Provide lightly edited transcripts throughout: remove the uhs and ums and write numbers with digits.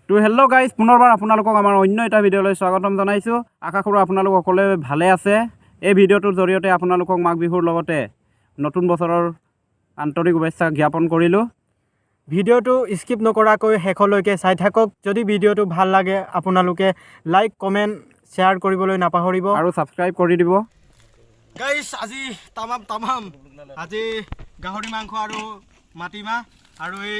তো hello' guys, পুনৰবাৰ আপোনালোকক আমাৰ অন্য এটা ভিডিঅ'লৈ স্বাগতম জনাইছোঁ। আশা কৰোঁ আপোনালোক সকলোৱে ভালে আছে। এই ভিডিঅ'টোৰ জৰিয়তে আপোনালোকক মাঘ বিহুৰ লগতে নতুন বছৰৰ আন্তৰিক শুভেচ্ছা জ্ঞাপন কৰিলোঁ। ভিডিঅ'টো স্কিপ নকৰাকৈ শেষলৈকে চাই থাকক। যদি ভিডিঅ'টো ভাল লাগে আপোনালোকে লাইক কমেণ্ট শ্বেয়াৰ কৰিবলৈ নাপাহৰিব আৰু ছাবস্ক্ৰাইব কৰি দিব। গাইজ আজি তামাম আজি গাহৰি মাংস আৰু মাটিমাহ আৰু এই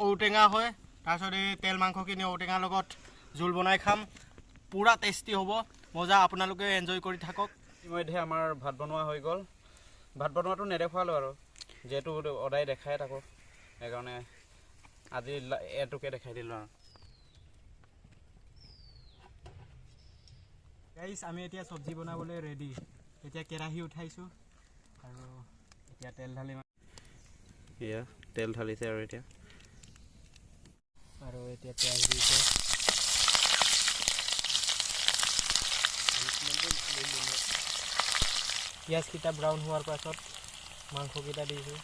ঔটেঙা হয়। তাৰপিছত এই তেল মাংসখিনি ঔটেঙাৰ লগত জোল বনাই খাম। পূৰা টেষ্টি হ'ব, মজা। আপোনালোকে এনজয় কৰি থাকক। ইতিমধ্যে আমাৰ ভাত বনোৱা হৈ গ'ল। ভাত বনোৱাটো নেদেখুৱালোঁ আৰু, যিহেতু সদায় দেখাই থাকোঁ, সেইকাৰণে আজি এইটোকে দেখাই দিলোঁ আৰু। গাইজ আমি এতিয়া চব্জি বনাবলৈ ৰেডি। এতিয়া কেৰাহী উঠাইছোঁ আৰু এতিয়া তেল ঢালিম। এয়া তেল ঢালিছে আৰু এতিয়া পিঁয়াজ দিছে। পিঁয়াজকেইটা ব্ৰাউন হোৱাৰ পাছত মাংসকেইটা দিছোঁ।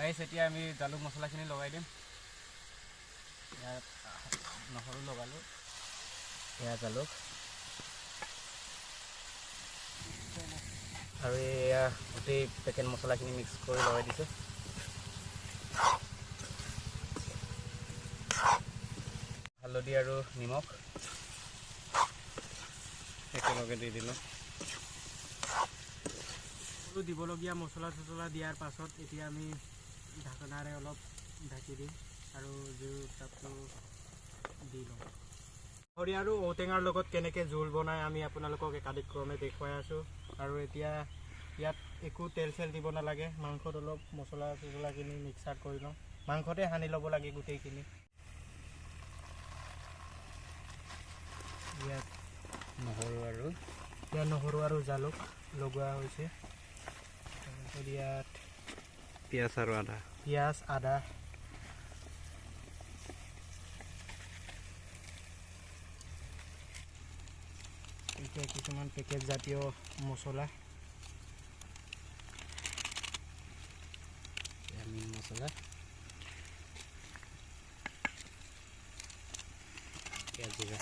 গাইজ এতিয়া আমি জালুক মছলাখিনি লগাই দিম। ইয়াত নহৰু লগালোঁ, এয়া জালুক আৰু এয়া গোটেই পেকেট মছলাখিনি মিক্স কৰি লগাই দিছোঁ। হালধি আৰু নিমখ একেলগে দি দিলোঁ। দিবলগীয়া মছলা চছলা দিয়াৰ পাছত এতিয়া আমি ঢাকনাৰে অলপ ঢাকি দিম আৰু জুইৰ তাপটো দি লওঁ। গাহৰি আৰু ঔটেঙাৰ লগত কেনেকৈ জোল বনাই আমি আপোনালোকক একাদিক্ৰমে দেখুৱাই আছোঁ। আৰু এতিয়া ইয়াত একো তেল চেল দিব নালাগে। মাংসত অলপ মছলা চছলাখিনি মিক্সাৰ কৰি লওঁ। মাংসতে সানি ল'ব লাগে গোটেইখিনি। ইয়াত নহৰু আৰু জালুক লগোৱা হৈছে। তাৰপিছত ইয়াত পিঁয়াজ আৰু আদা এতিয়া কিছুমান পেকেট জাতীয় মছলা, মিট মছলা, জিৰা,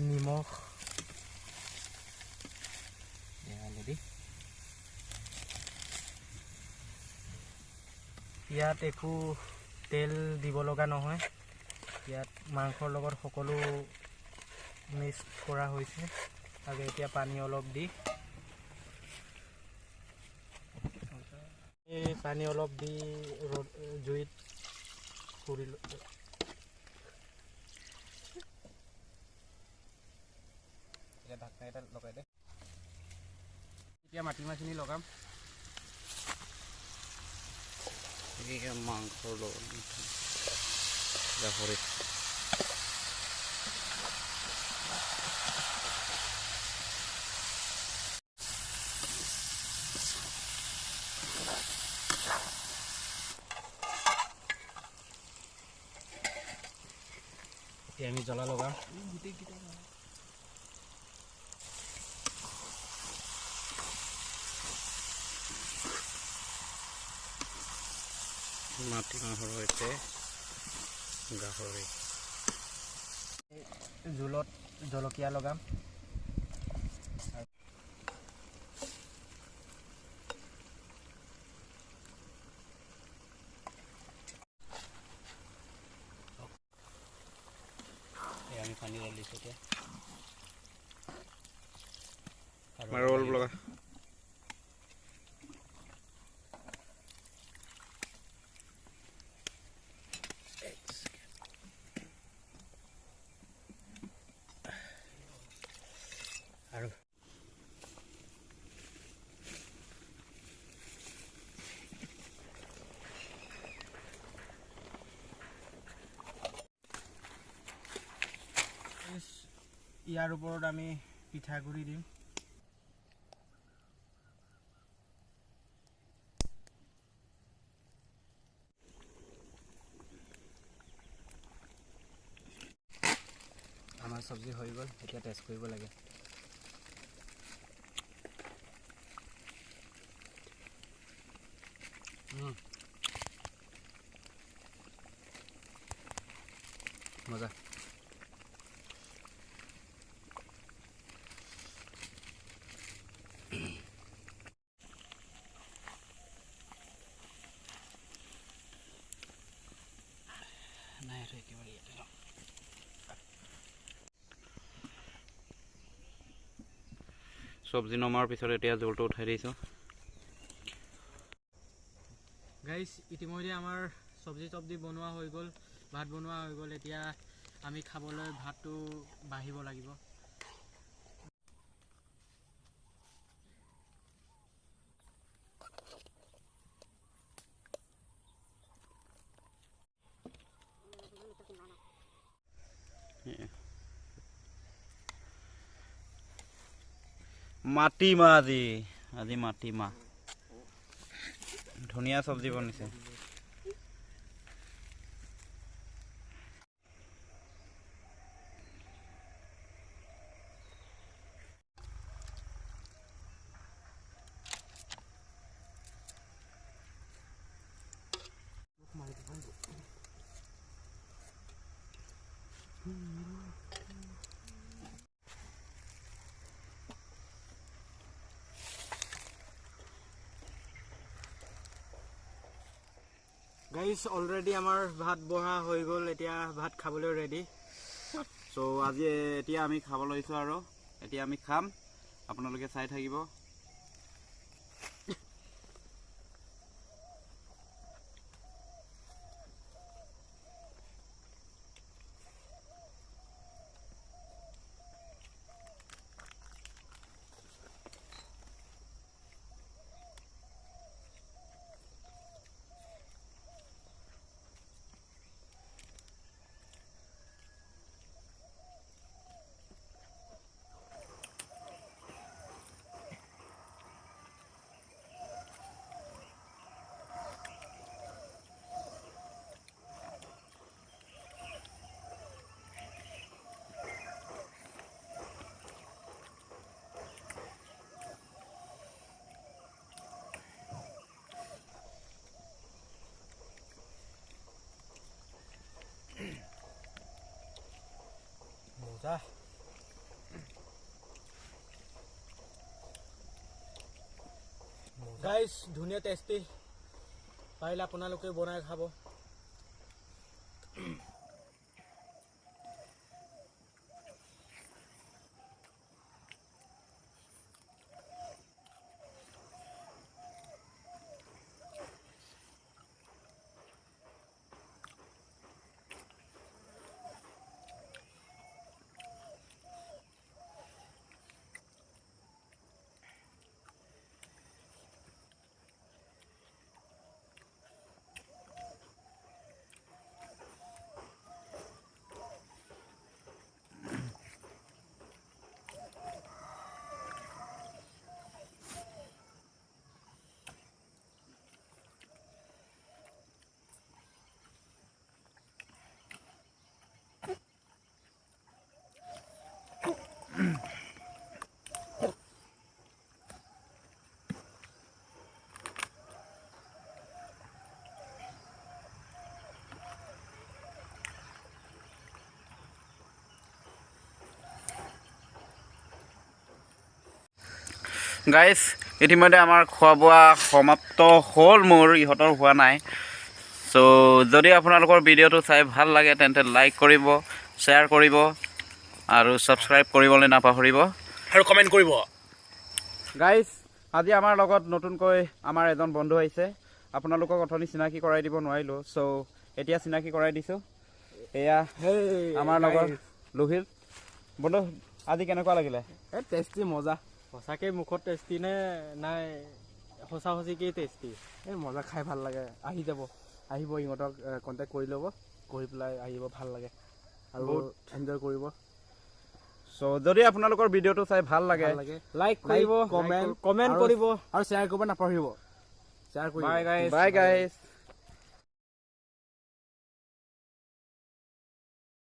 নিমখ, হালধি। ইয়াত একো তেল দিব লগা নহয়। ইয়াত মাংসৰ লগত সকলো মিক্স কৰা হৈছে। আৰু এতিয়া পানী অলপ দি জুইত পুৰিলোঁ। এতিয়া ঢাকনা এটা লগাই দে। এতিয়া মাটিমাহখিনি লগাম। মাংসৰ লগত গাহৰি এতিয়া আমি জ্বলা লগাম। মাটিমাহৰ সৈতে গাহৰি। জোলত জলকীয়া লগাম। আমি পানী ঢালিছোঁ এতিয়া। আৰু ইয়াৰ ওপৰত আমি পিঠাগুড়ি দিম আমাৰ চব্জি হৈ গ'ল এতিয়া টেষ্ট কৰিব লাগে মজা নাই এইটো একেবাৰে ইয়াতে লওঁ চব্জি নমাৰ পিছত এতিয়া জোলটো উঠাই দিছোঁ গাইজ ইতিমধ্যে আমাৰ চব্জি বনোৱা হৈ গ'ল ভাত বনোৱা হৈ গ'ল এতিয়া আমি খাবলৈ ভাতটো বাঢ়িব লাগিব মাটিমাহ আজি মাটিমাহ ধুনীয়া চব্জি বনিছে গাইজ অলৰেডি আমাৰ ভাত বঢ়া হৈ গ'ল এতিয়া ভাত খাবলৈ ৰেডি চ' আজি এতিয়া আমি খাব লৈছোঁ আৰু এতিয়া আমি খাম আপোনালোকে চাই থাকিব মজা গাইজ ধুনীয়া টেষ্টি পাৰিলে আপোনালোকে বনাই খাব গাইজ ইতিমধ্যে আমাৰ খোৱা বোৱা সমাপ্ত হ'ল মোৰ ইহঁতৰ হোৱা নাই চ' যদি আপোনালোকৰ ভিডিঅ'টো চাই ভাল লাগে তেন্তে লাইক কৰিব শ্বেয়াৰ কৰিব আৰু ছাবস্ক্ৰাইব কৰিবলৈ নাপাহৰিব আৰু কমেণ্ট কৰিব গাইজ আজি আমাৰ লগত নতুনকৈ আমাৰ এজন বন্ধু আহিছে আপোনালোকক অথনি চিনাকি কৰাই দিব নোৱাৰিলোঁ চ' এতিয়া চিনাকি কৰাই দিছোঁ এয়া আমাৰ লগত লোহিত বন্ধু আজি কেনেকুৱা লাগিলে এই টেষ্টি মজা সঁচাকৈ মুখত টেষ্টি নে নাই সঁচা সঁচিকেই টেষ্টি? এই মজা খাই ভাল লাগে আহিব ইহঁতক কণ্টেক্ট কৰি ল'ব কৰি পেলাই আহিব ভাল লাগে আৰু এনজয় কৰিব চ' যদি আপোনালোকৰ ভিডিঅ'টো চাই ভাল লাগে লাইক কৰিব, কমেণ্ট কৰিব আৰু শ্বেয়াৰ কৰিব নাপাহৰিব শ্বেয়াৰ কৰিব বাই গাইজ